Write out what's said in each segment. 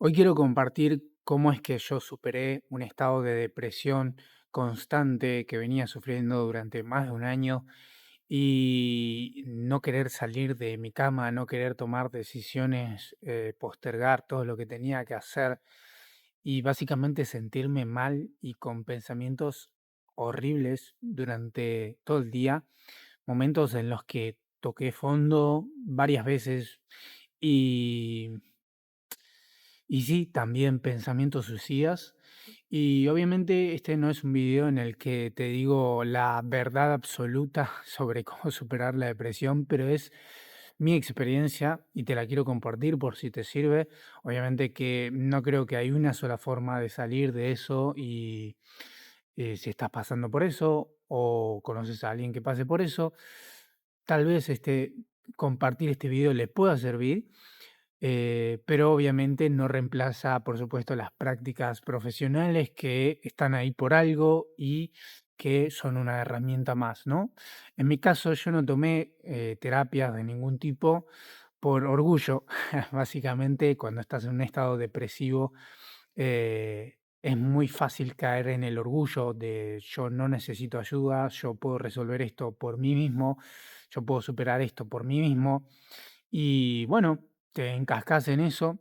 Hoy quiero compartir cómo es que yo superé un estado de depresión constante que venía sufriendo durante más de un año y no querer salir de mi cama, no querer tomar decisiones, postergar todo lo que tenía que hacer y básicamente sentirme mal y con pensamientos horribles durante todo el día, momentos en los que toqué fondo varias veces y y sí, también pensamientos suicidas. Y obviamente este no es un video en el que te digo la verdad absoluta sobre cómo superar la depresión, pero es mi experiencia y te la quiero compartir por si te sirve. Obviamente que no creo que hay una sola forma de salir de eso y si estás pasando por eso o conoces a alguien que pase por eso, tal vez compartir este video le pueda servir, pero obviamente no reemplaza, por supuesto, las prácticas profesionales que están ahí por algo y que son una herramienta más, ¿no? En mi caso, yo no tomé terapias de ningún tipo por orgullo. Básicamente, cuando estás en un estado depresivo, es muy fácil caer en el orgullo de yo no necesito ayuda, yo puedo resolver esto por mí mismo, yo puedo superar esto por mí mismo. Y bueno, te encascas en eso,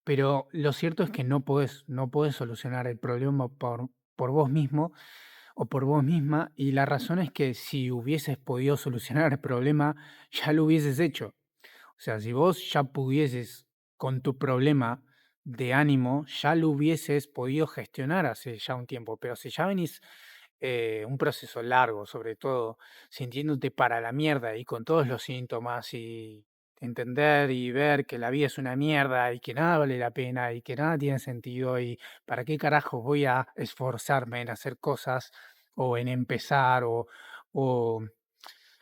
pero lo cierto es que no podés solucionar el problema por vos mismo o por vos misma. Y la razón es que si hubieses podido solucionar el problema, ya lo hubieses hecho. O sea, si vos ya pudieses con tu problema de ánimo, ya lo hubieses podido gestionar hace ya un tiempo. Pero si ya venís un proceso largo, sobre todo, sintiéndote para la mierda y con todos los síntomas y entender y ver que la vida es una mierda y que nada vale la pena y que nada tiene sentido y para qué carajo voy a esforzarme en hacer cosas o en empezar o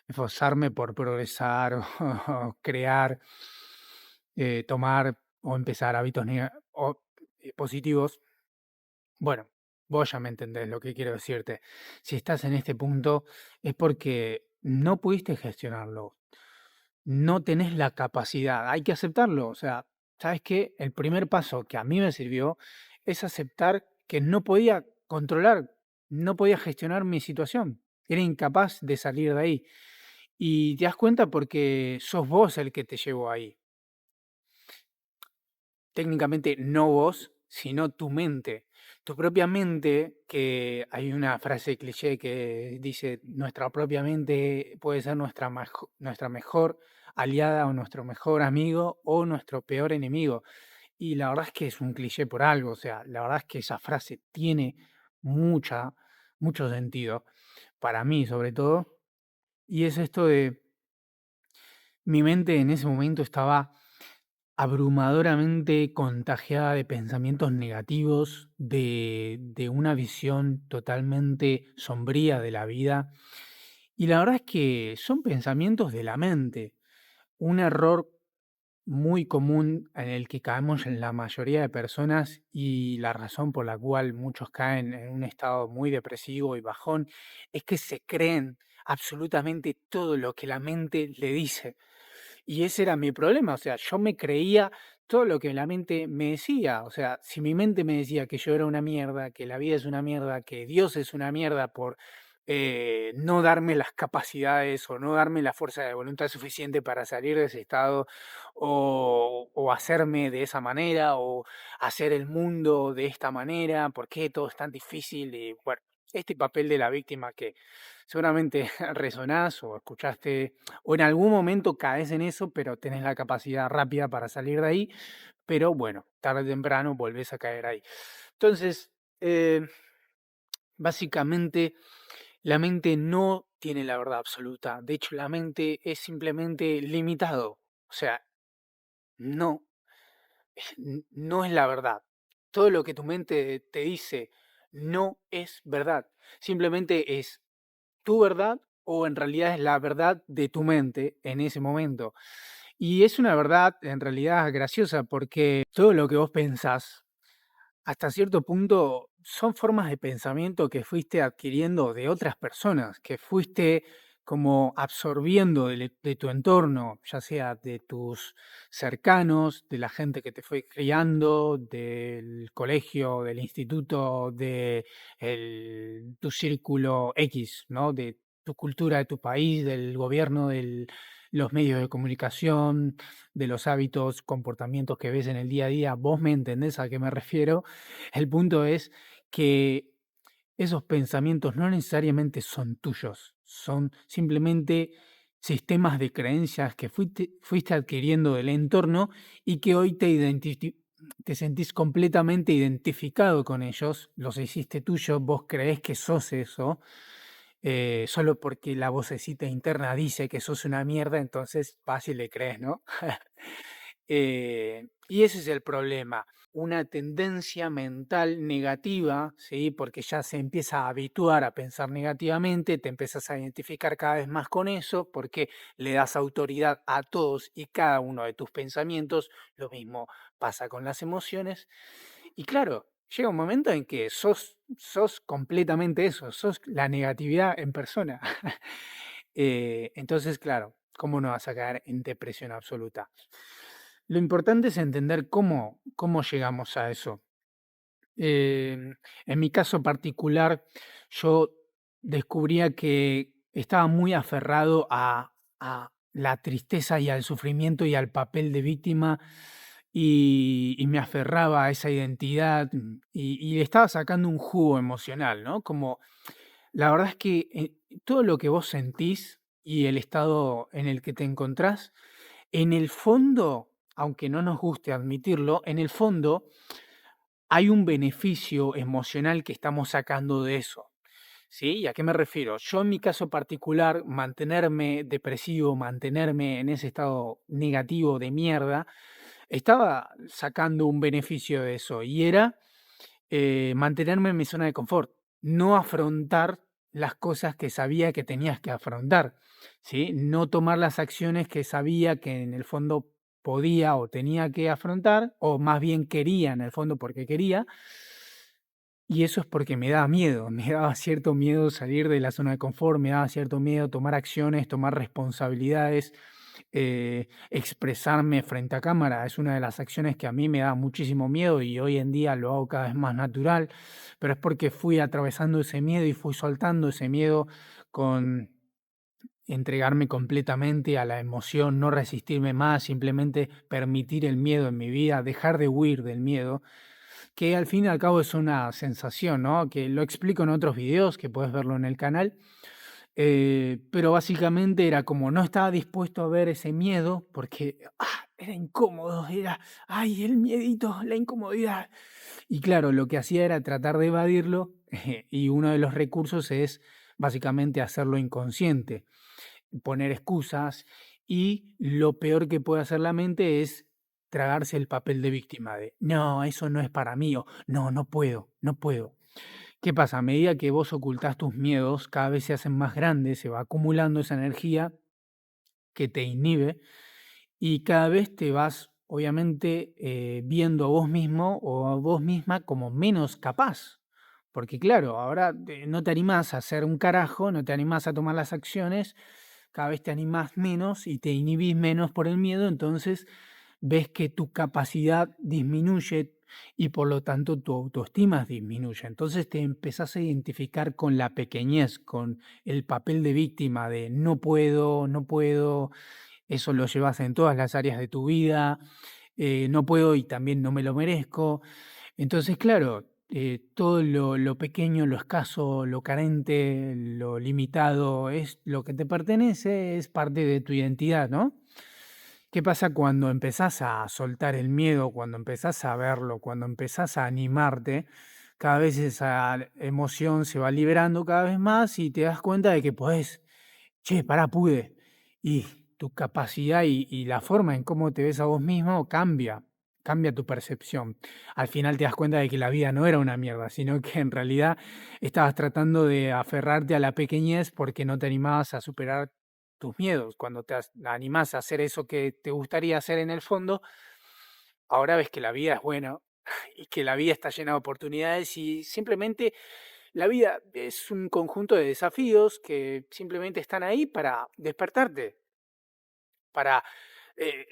esforzarme por progresar o crear, tomar o empezar hábitos positivos. Bueno, vos ya me entendés lo que quiero decirte. Si estás en este punto es porque no pudiste gestionarlo, no tenés la capacidad, hay que aceptarlo. O sea, ¿sabes qué? El primer paso que a mí me sirvió es aceptar que no podía controlar, no podía gestionar mi situación, era incapaz de salir de ahí. Y te das cuenta porque sos vos el que te llevó ahí. Técnicamente no vos, sino tu mente. Tu propia mente, que hay una frase cliché que dice, nuestra propia mente puede ser nuestra mejor aliada o nuestro mejor amigo o nuestro peor enemigo. Y la verdad es que es un cliché por algo, o sea, la verdad es que esa frase tiene mucha, mucho sentido, para mí sobre todo, y es esto de mi mente en ese momento estaba abrumadoramente contagiada de pensamientos negativos, de una visión totalmente sombría de la vida. Y la verdad es que son pensamientos de la mente, un error muy común en el que caemos en la mayoría de personas y la razón por la cual muchos caen en un estado muy depresivo y bajón es que se creen absolutamente todo lo que la mente le dice. Y ese era mi problema, o sea, yo me creía todo lo que la mente me decía, o sea, si mi mente me decía que yo era una mierda, que la vida es una mierda, que Dios es una mierda por no darme las capacidades o no darme la fuerza de voluntad suficiente para salir de ese estado o hacerme de esa manera o hacer el mundo de esta manera, ¿por qué todo es tan difícil? Y bueno, este papel de la víctima que seguramente resonás o escuchaste o en algún momento caes en eso, pero tenés la capacidad rápida para salir de ahí, pero bueno, tarde o temprano volvés a caer ahí. Entonces, básicamente, la mente no tiene la verdad absoluta. De hecho, la mente es simplemente limitado. O sea, no, no es la verdad. Todo lo que tu mente te dice no es verdad. Simplemente es tu verdad o en realidad es la verdad de tu mente en ese momento. Y es una verdad en realidad graciosa porque todo lo que vos pensás, hasta cierto punto, son formas de pensamiento que fuiste adquiriendo de otras personas, que fuiste como absorbiendo de tu entorno, ya sea de tus cercanos, de la gente que te fue criando, del colegio, del instituto, de tu círculo X, ¿no? De tu cultura, de tu país, del gobierno, de los medios de comunicación, de los hábitos, comportamientos que ves en el día a día. Vos me entendés a qué me refiero. El punto es que esos pensamientos no necesariamente son tuyos, son simplemente sistemas de creencias que fuiste adquiriendo del entorno y que hoy te sentís completamente identificado con ellos, los hiciste tuyos, vos creés que sos eso, solo porque la vocecita interna dice que sos una mierda, entonces vas y le crees, ¿no? Y ese es el problema, una tendencia mental negativa, ¿sí? Porque ya se empieza a habituar a pensar negativamente, te empiezas a identificar cada vez más con eso, porque le das autoridad a todos y cada uno de tus pensamientos, lo mismo pasa con las emociones, y claro, llega un momento en que sos completamente eso, sos la negatividad en persona. Entonces, claro, ¿cómo no vas a caer en depresión absoluta? Lo importante es entender cómo llegamos a eso. En mi caso particular, yo descubría que estaba muy aferrado a la tristeza y al sufrimiento y al papel de víctima y me aferraba a esa identidad y le estaba sacando un jugo emocional, ¿no? Como la verdad es que todo lo que vos sentís y el estado en el que te encontrás, en el fondo, aunque no nos guste admitirlo, en el fondo hay un beneficio emocional que estamos sacando de eso. ¿Sí? ¿Y a qué me refiero? Yo en mi caso particular, mantenerme depresivo, mantenerme en ese estado negativo de mierda, estaba sacando un beneficio de eso y era mantenerme en mi zona de confort, no afrontar las cosas que sabía que tenías que afrontar, ¿sí? No tomar las acciones que sabía que en el fondo podía o tenía que afrontar, o más bien quería en el fondo porque quería, y eso es porque me daba miedo, me daba cierto miedo salir de la zona de confort, me daba cierto miedo tomar acciones, tomar responsabilidades, expresarme frente a cámara. Es una de las acciones que a mí me da muchísimo miedo y hoy en día lo hago cada vez más natural, pero es porque fui atravesando ese miedo y fui soltando ese miedo con entregarme completamente a la emoción, no resistirme más, simplemente permitir el miedo en mi vida, dejar de huir del miedo, que al fin y al cabo es una sensación, ¿no? Que lo explico en otros videos, que puedes verlo en el canal, pero básicamente era como no estaba dispuesto a ver ese miedo porque era incómodo, era, ay, el miedito, la incomodidad. Y claro, lo que hacía era tratar de evadirlo y uno de los recursos es básicamente hacerlo inconsciente, poner excusas y lo peor que puede hacer la mente es tragarse el papel de víctima de, no, eso no es para mí, o no, no puedo, no puedo. ¿Qué pasa? A medida que vos ocultás tus miedos, cada vez se hacen más grandes, se va acumulando esa energía que te inhibe y cada vez te vas, obviamente, viendo a vos mismo o a vos misma como menos capaz. Porque claro, ahora no te animás a hacer un carajo, no te animás a tomar las acciones, cada vez te animás menos y te inhibís menos por el miedo, entonces ves que tu capacidad disminuye y por lo tanto tu autoestima disminuye. Entonces te empezás a identificar con la pequeñez, con el papel de víctima de no puedo, no puedo, eso lo llevas en todas las áreas de tu vida, no puedo y también no me lo merezco. Entonces, claro, todo lo pequeño, lo escaso, lo carente, lo limitado, es lo que te pertenece, es parte de tu identidad, ¿no? ¿Qué pasa cuando empezás a soltar el miedo, cuando empezás a verlo, cuando empezás a animarte? Cada vez esa emoción se va liberando cada vez más y te das cuenta de que podés, che, pará, pude. Y tu capacidad y la forma en cómo te ves a vos mismo cambia, cambia tu percepción. Al final te das cuenta de que la vida no era una mierda, sino que en realidad estabas tratando de aferrarte a la pequeñez porque no te animabas a superar tus miedos. Cuando animás a hacer eso que te gustaría hacer en el fondo, ahora ves que la vida es buena y que la vida está llena de oportunidades y simplemente La vida es un conjunto de desafíos que simplemente están ahí para despertarte, para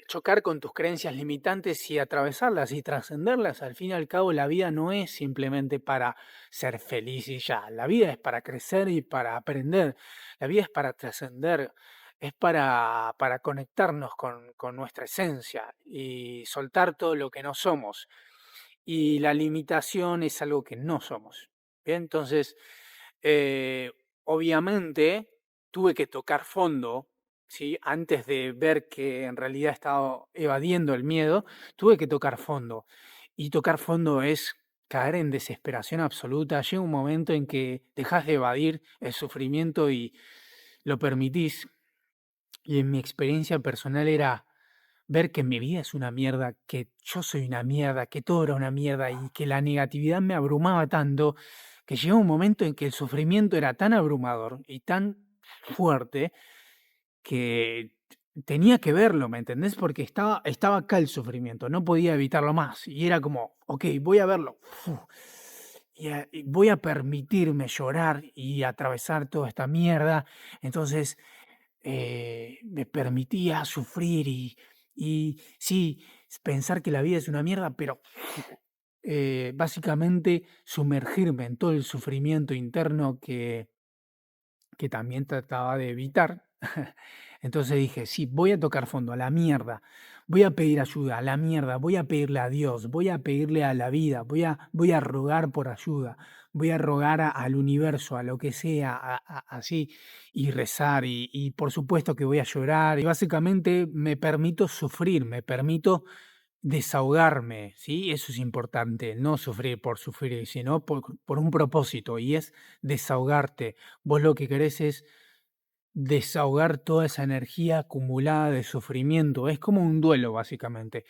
chocar con tus creencias limitantes y atravesarlas y trascenderlas. Al fin y al cabo, la vida no es simplemente para ser feliz y ya. La vida es para crecer y para aprender. La vida es para trascender. Es para conectarnos con nuestra esencia y soltar todo lo que no somos. Y la limitación es algo que no somos. Bien, entonces, eh, obviamente tuve que tocar fondo, ¿sí? Antes de ver que en realidad estaba evadiendo el miedo, tuve que tocar fondo. Y tocar fondo es caer en desesperación absoluta. Llega un momento en que dejas de evadir el sufrimiento y lo permitís. Y en mi experiencia personal era ver que mi vida es una mierda, que yo soy una mierda, que todo era una mierda y que la negatividad me abrumaba tanto que llegó un momento en que el sufrimiento era tan abrumador y tan fuerte que tenía que verlo, ¿me entendés? Porque estaba acá el sufrimiento, no podía evitarlo más. Y era como, ok, voy a verlo. Y voy a permitirme llorar y atravesar toda esta mierda. Entonces me permitía sufrir y sí, pensar que la vida es una mierda, pero básicamente sumergirme en todo el sufrimiento interno que también trataba de evitar. Entonces dije, sí, voy a tocar fondo, a la mierda, voy a pedir ayuda, a la mierda, voy a pedirle a Dios, voy a pedirle a la vida, voy a rogar por ayuda, voy a rogar al universo, a lo que sea, así, y rezar, y por supuesto que voy a llorar, y básicamente me permito sufrir, me permito desahogarme, ¿sí? Eso es importante, no sufrir por sufrir, sino por un propósito, y es desahogarte. Vos lo que querés es desahogar toda esa energía acumulada de sufrimiento. Es como un duelo, básicamente.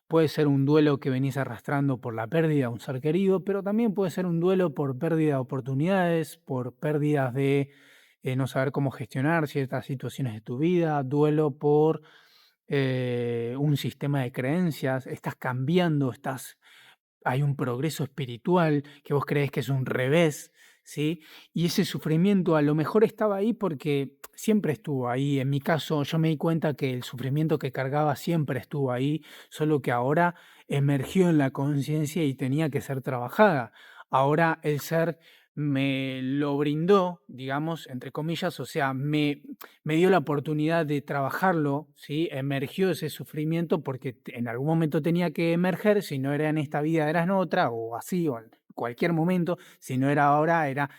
Puede ser un duelo que venís arrastrando por la pérdida de un ser querido, pero también puede ser un duelo por pérdida de oportunidades, por pérdidas de no saber cómo gestionar ciertas situaciones de tu vida, duelo por un sistema de creencias, estás cambiando, hay un progreso espiritual que vos creés que es un revés, ¿sí? Y ese sufrimiento a lo mejor estaba ahí porque siempre estuvo ahí. En mi caso, yo me di cuenta que el sufrimiento que cargaba siempre estuvo ahí, solo que ahora emergió en la conciencia y tenía que ser trabajada. Ahora el ser me lo brindó, digamos, entre comillas, o sea, me dio la oportunidad de trabajarlo, ¿sí? Emergió ese sufrimiento porque en algún momento tenía que emerger, si no era en esta vida era en otra, o así, o en cualquier momento, si no era ahora, era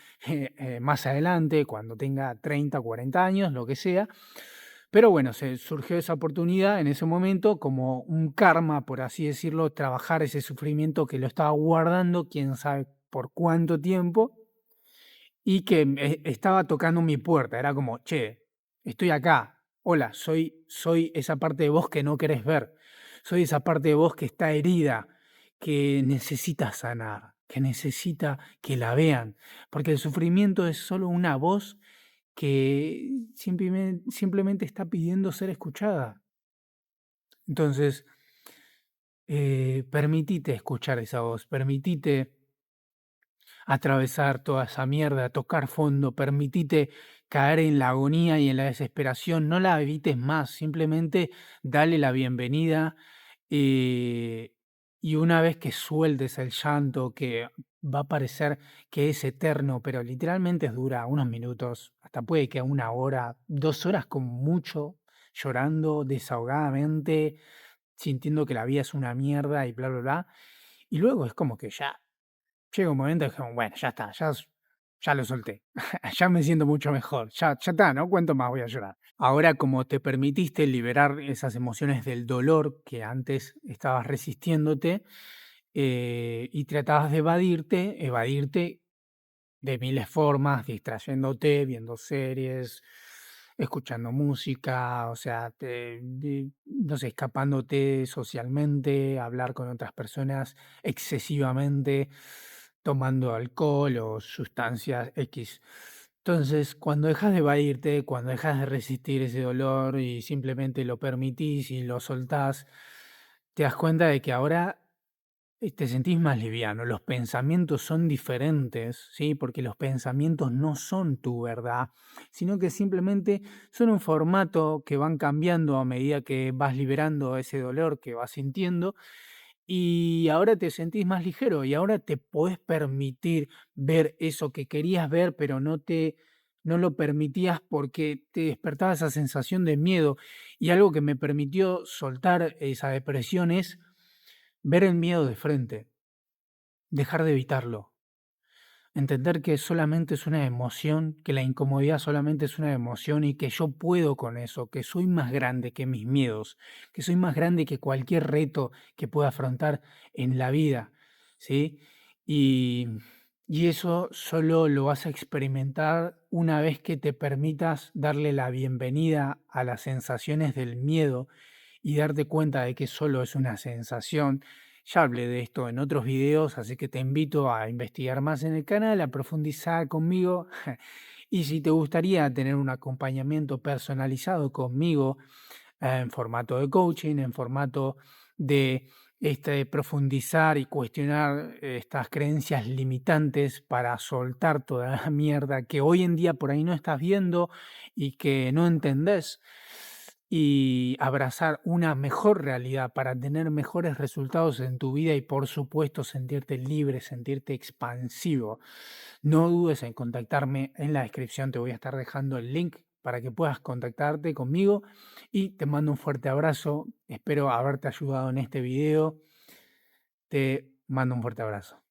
más adelante, cuando tenga 30 o 40 años, lo que sea. Pero bueno, se surgió esa oportunidad en ese momento como un karma, por así decirlo, trabajar ese sufrimiento que lo estaba guardando, quién sabe por cuánto tiempo, y que estaba tocando mi puerta. Era como, che, estoy acá. Hola, soy esa parte de vos que no querés ver. Soy esa parte de vos que está herida, que necesita sanar, que necesita que la vean. Porque el sufrimiento es solo una voz que simplemente está pidiendo ser escuchada. Entonces, permitite escuchar esa voz, permitite atravesar toda esa mierda, tocar fondo, permitite caer en la agonía y en la desesperación, no la evites más, simplemente dale la bienvenida eh, y una vez que sueltes el llanto que va a parecer que es eterno, pero literalmente dura unos minutos, hasta puede que una hora, 2 horas como mucho, llorando desahogadamente, sintiendo que la vida es una mierda y bla, bla, bla. Y luego es como que ya llega un momento que como, bueno, ya está, ya lo solté, ya me siento mucho mejor, ya está, ¿no? ¿Cuánto más voy a llorar? Ahora, como te permitiste liberar esas emociones del dolor que antes estabas resistiéndote y tratabas de evadirte de miles formas, distrayéndote, viendo series, escuchando música, o sea, no sé, escapándote socialmente, hablar con otras personas excesivamente, tomando alcohol o sustancias X. Entonces, cuando dejas de evadirte, cuando dejas de resistir ese dolor y simplemente lo permitís y lo soltás, te das cuenta de que ahora Te sentís más liviano, los pensamientos son diferentes, ¿sí? Porque los pensamientos no son tu verdad, sino que simplemente son un formato que van cambiando a medida que vas liberando ese dolor que vas sintiendo y ahora te sentís más ligero y ahora te podés permitir ver eso que querías ver, pero no lo permitías porque te despertaba esa sensación de miedo. Y algo que me permitió soltar esa depresión es ver el miedo de frente, dejar de evitarlo. Entender que solamente es una emoción, que la incomodidad solamente es una emoción y que yo puedo con eso, que soy más grande que mis miedos, que soy más grande que cualquier reto que pueda afrontar en la vida, ¿sí? Y, y eso solo lo vas a experimentar una vez que te permitas darle la bienvenida a las sensaciones del miedo y darte cuenta de que solo es una sensación. Ya hablé de esto en otros videos, así que te invito a investigar más en el canal, a profundizar conmigo. Y si te gustaría tener un acompañamiento personalizado conmigo en formato de coaching, en formato de profundizar y cuestionar estas creencias limitantes para soltar toda la mierda que hoy en día por ahí no estás viendo y que no entendés y abrazar una mejor realidad para tener mejores resultados en tu vida y por supuesto sentirte libre, sentirte expansivo. No dudes en contactarme en la descripción, te voy a estar dejando el link para que puedas contactarte conmigo y te mando un fuerte abrazo. Espero haberte ayudado en este video. Te mando un fuerte abrazo.